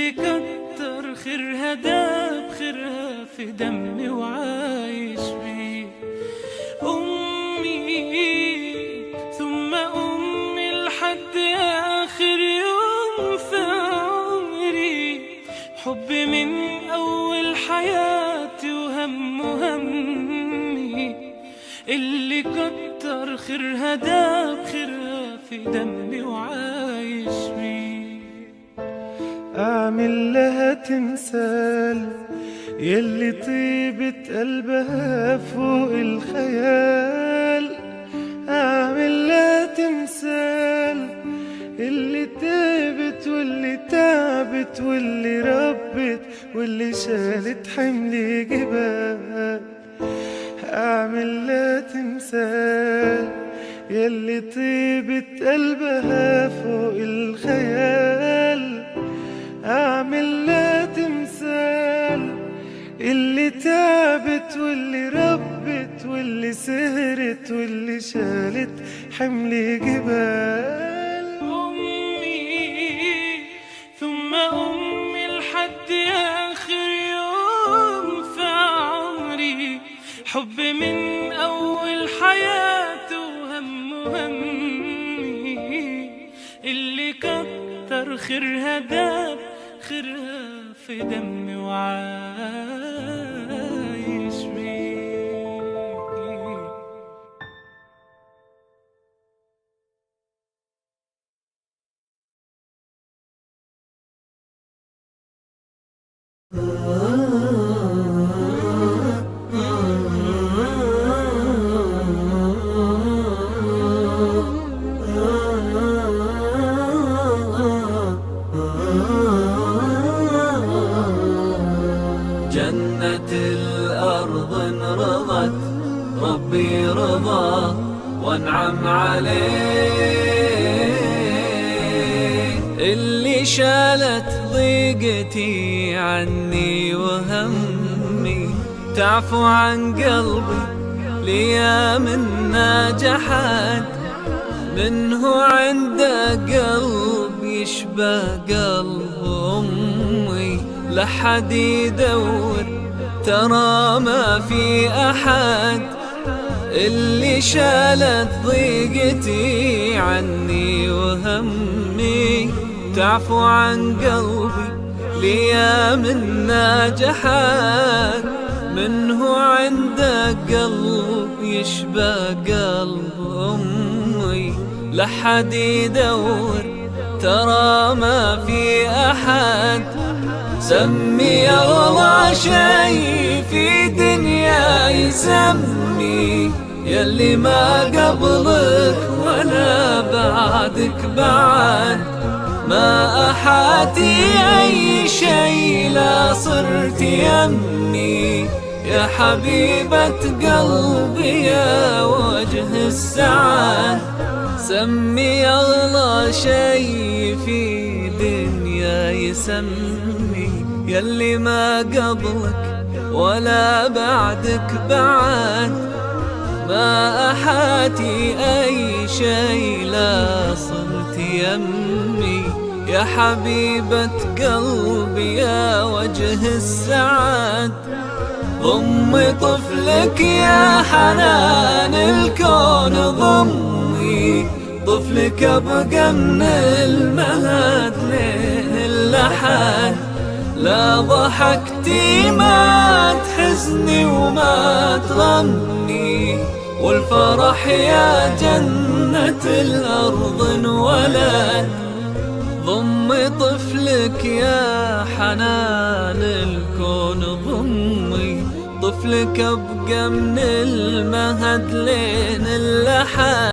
اللي كتر خيرها داب خيرها في دمي وعايش بيه. أمي ثم أمي لحد آخر يوم في عمري، حبي من أول حياتي وهم همي، اللي كتر خيرها داب خيرها في دمي وعايش بيه. أعمل لها تمثال يلي طيبة قلبها فوق الخيال، أعمل لها تمثال اللي تعبت واللي تعبت واللي ربت واللي شالت حمل جبال. أعمل لها تمثال يلي طيبة قلبها فوق الخيال، أعمل لها تمثال اللي تعبت واللي ربت واللي سهرت واللي شالت حمل جبال. أمي ثم أمي لحد آخر يوم في عمري، حبي من أول حياتي وهم همي، اللي كتر خيرها داب خيرها في دمي وعايش بيه. جنة الأرض انرضت ربي رضا وانعم عليه، اللي شالت ضيقتي عني وهمي، تعفو عن قلبي ليا من ناجحات، منه عنده قلب يشبه قلب أمي، لحد يدور ترى ما في أحد، اللي شالت ضيقتي عني وهمي، تعفو عن قلبي ليا من ناجحات، منه عنده قلب يشبه قلب أمي، لحد يدور ترى ما في أحد. سمي أغلى شي في دنيا يسمي، يلي ما قبلك ولا بعدك بعد، ما أحاتي أي شي لا صرت يمي، يا حبيبة قلبي يا وجه السعاد. سمي أغلى شي في دنيا يسمي، يلي ما قبلك ولا بعدك بعد، ما أحاتي أي شي لا صرت يمي، يا حبيبة قلبي يا وجه السعاد. ضمي طفلك يا حنان الكون، ضمي طفلك أبقى من المهد لين اللحد، لا ضحكتي ما تحزني وما تغني، والفرح يا جنة الأرض انولد. ضمي طفلك يا حنان الكون، ضمي طفلك أبقى من المهد لين اللحد.